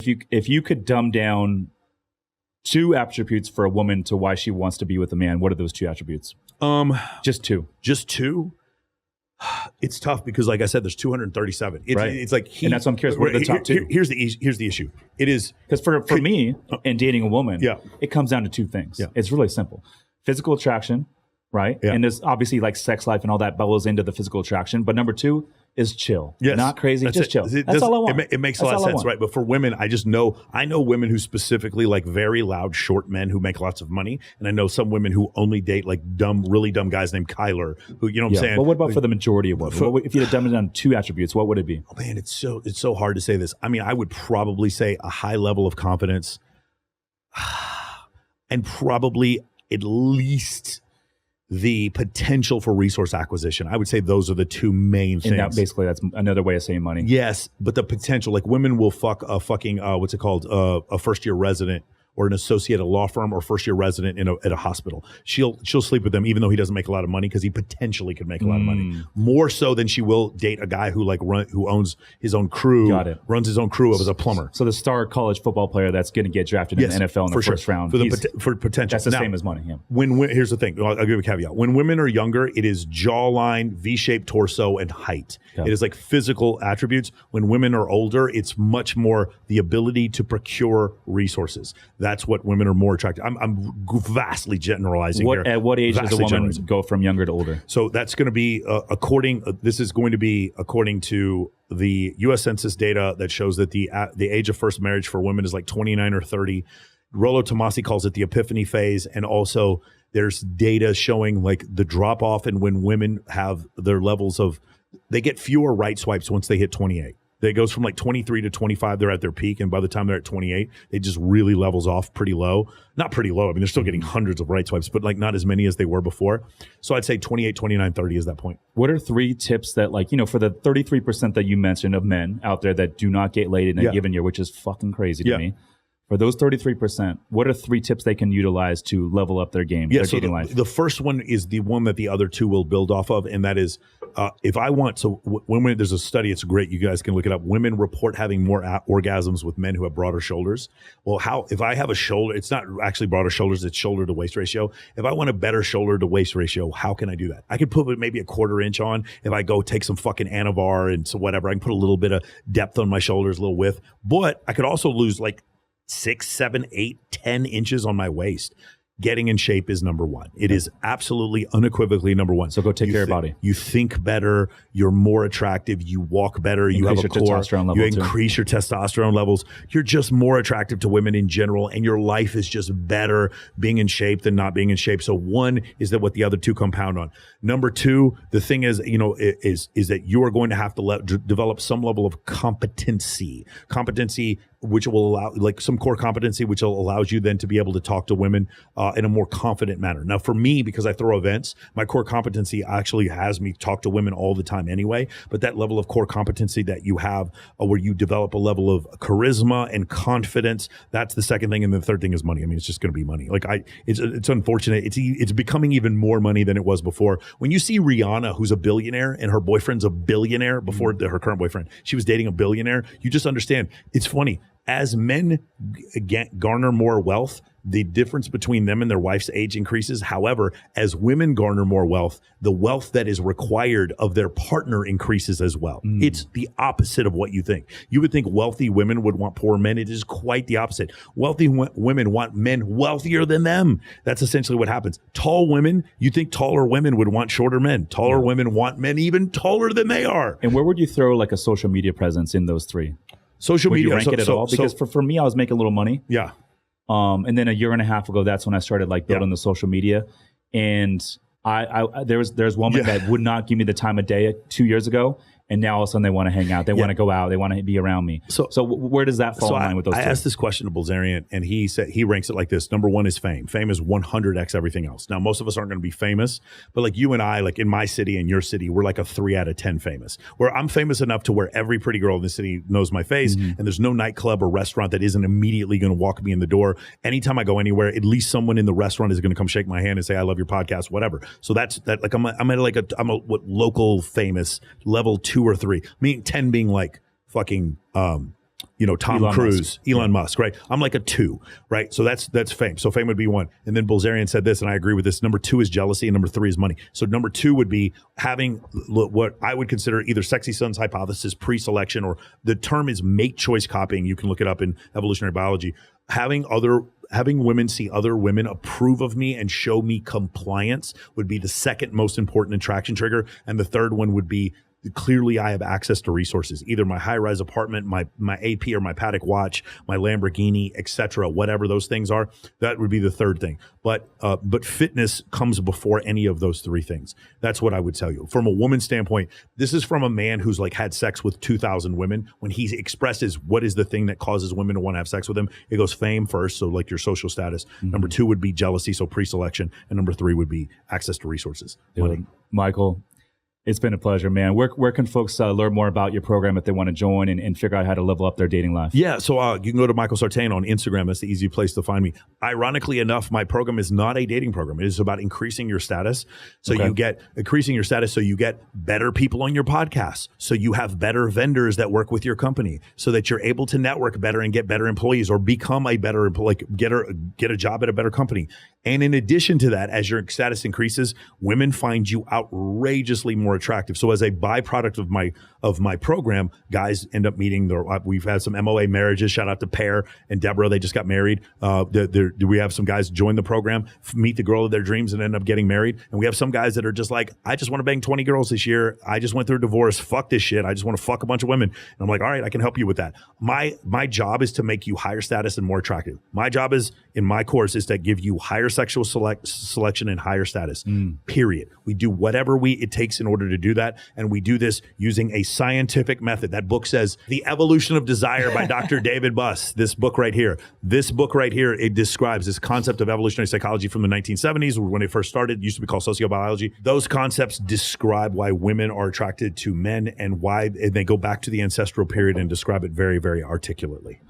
If you could dumb down 2 attributes for a woman to why she wants to be with a man, what are those 2 attributes? Just 2. Just 2. It's tough because, like I said, there's 237. It's like and that's what I'm curious. What are the top 2? Here's the issue. It is because for me in dating a woman, it comes down to 2 things. Yeah. It's really simple: physical attraction, right? Yeah. And there's obviously like sex life and all that bubbles into the physical attraction. But number 2 is chill. Yes. Not crazy, That's just it. chill. That's all I want. It makes a lot of sense, right? But for women, I know women who specifically like very loud, short men who make lots of money. And I know some women who only date like really dumb guys named Kyler, who, you know what I'm saying? But what about for the majority of women? If you had dumbed it down 2 attributes, what would it be? Oh man, it's so hard to say this. I mean, I would probably say a high level of confidence and probably at least the potential for resource acquisition. I would say those are the 2 main things. And basically that's another way of saying money. Yes, but the potential, like women will fuck a fucking, what's it called? A first-year resident or an associate at a law firm or first-year resident at a hospital. She'll sleep with them even though he doesn't make a lot of money because he potentially could make a lot of money. More so than she will date a guy who who owns his own crew, runs his own crew as a plumber. So the star college football player that's going to get drafted in the NFL in the first round. For potential. That's the same as money. Yeah. Here's the thing. I'll give you a caveat. When women are younger, it is jawline, V-shaped torso, and height. Okay. It is like physical attributes. When women are older, it's much more the ability to procure resources. That's what women are more attracted. I'm vastly generalizing here. At what age does a woman go from younger to older? So that's going to be according to the U.S. Census data that shows that the age of first marriage for women is like 29 or 30. Rollo Tomasi calls it the epiphany phase, and also there's data showing like the drop off and when women have their levels of, they get fewer right swipes once they hit 28. It goes from like 23 to 25, they're at their peak. And by the time they're at 28, it just really levels off pretty low. Not pretty low. I mean, they're still getting hundreds of right swipes, but like not as many as they were before. So I'd say 28, 29, 30 is that point. What are 3 tips that, like, for the 33% that you mentioned of men out there that do not get laid in a given year, which is fucking crazy to me. For those 33%, what are 3 tips they can utilize to level up their game, their dating life? The first one is the one that the other 2 will build off of, and that is if I want to, when there's a study, it's great, you guys can look it up. Women report having more orgasms with men who have broader shoulders. Well, if I have a shoulder, it's not actually broader shoulders, it's shoulder to waist ratio. If I want a better shoulder to waist ratio, how can I do that? I could put maybe a 1/4 inch on. If I go take some fucking Anavar and so whatever, I can put a little bit of depth on my shoulders, a little width. But I could also lose like 6, 7, 8, 10 inches on my waist. Getting in shape is number 1. It is absolutely unequivocally number 1. So go take care of your body. You think better. You're more attractive. You walk better. You have a core. You increase your testosterone levels. You're just more attractive to women in general, and your life is just better being in shape than not being in shape. So 1 is that what the other 2 compound on. Number 2, the thing is, is that you are going to have to develop some level of competency, which will allow, like some core competency, which allows you then to be able to talk to women in a more confident manner. Now, for me, because I throw events, my core competency actually has me talk to women all the time anyway. But that level of core competency that you have, where you develop a level of charisma and confidence, that's the second thing. And the third thing is money. I mean, it's just going to be money. Like it's unfortunate. It's becoming even more money than it was before. When you see Rihanna, who's a billionaire, and her boyfriend's a billionaire before her current boyfriend, she was dating a billionaire. You just understand. It's funny. As men garner more wealth, the difference between them and their wife's age increases. However, as women garner more wealth, the wealth that is required of their partner increases as well. It's the opposite of what you think. You would think wealthy women would want poor men. It is quite the opposite. Wealthy women want men wealthier than them. That's essentially what happens. Tall women, you think taller women would want shorter men. Taller women want men even taller than they are. And where would you throw like a social media presence in those 3? Social media. Would you rank it at all? Because for me, I was making a little money. Yeah. And then a year and a half ago, that's when I started like building the social media. And there's women that would not give me the time of day 2 years ago. And now all of a sudden they want to hang out. They want to go out. They want to be around me. So where does that fall in line with those 2? I asked this question to Bilzerian, and he said he ranks it like this. Number 1 is fame. Fame is 100x everything else. Now, most of us aren't going to be famous, but like you and I, like in my city and your city, we're like a 3 out of 10 famous. Where I'm famous enough to where every pretty girl in the city knows my face, and there's no nightclub or restaurant that isn't immediately going to walk me in the door. Anytime I go anywhere, at least someone in the restaurant is going to come shake my hand and say, "I love your podcast," whatever. So that's that. Like I'm a local famous level 2 or 3. I mean, 10 being like fucking Tom Cruise, Elon Musk, right? I'm like a 2, right? So that's fame. So fame would be 1. And then Bilzerian said this, and I agree with this. Number 2 is jealousy, and number 3 is money. So number 2 would be having what I would consider either Sexy Son's hypothesis, pre-selection, or the term is mate choice copying. You can look it up in evolutionary biology. Having women see other women approve of me and show me compliance would be the second most important attraction trigger. And the third one would be clearly I have access to resources, either my high-rise apartment, my AP or my Patek watch, my Lamborghini, etc., whatever those things are. That would be the third thing. But fitness comes before any of those 3 things. That's what I would tell you. From a woman's standpoint, this is from a man who's like had sex with 2,000 women. When he expresses what is the thing that causes women to want to have sex with him, it goes fame first, so like your social status. Mm-hmm. Number 2 would be jealousy, so pre-selection. And number 3 would be access to resources. Money. Michael, it's been a pleasure, man. Where can folks learn more about your program if they want to join and figure out how to level up their dating life? Yeah, so you can go to Michael Sartain on Instagram. That's the easy place to find me. Ironically enough, my program is not a dating program. It is about increasing your status. So you get better people on your podcast. So you have better vendors that work with your company so that you're able to network better and get better employees or become a better, get a job at a better company. And in addition to that, as your status increases, women find you outrageously more attractive. So as a byproduct of my program, guys end up meeting we've had some MOA marriages. Shout out to Pear and Deborah. They just got married. We have some guys join the program, meet the girl of their dreams and end up getting married. And we have some guys that are just like, I just want to bang 20 girls this year. I just went through a divorce. Fuck this shit. I just want to fuck a bunch of women. And I'm like, all right, I can help you with that. My job is to make you higher status and more attractive. My job is in my course is to give you higher sexual selection and higher status, period. We do whatever it takes in order to do that. And we do this using a scientific method. That book says The Evolution of Desire by Dr. David Buss. This book right here, it describes this concept of evolutionary psychology from the 1970s when it first started. It used to be called sociobiology. Those concepts describe why women are attracted to men and why they go back to the ancestral period and describe it very, very articulately.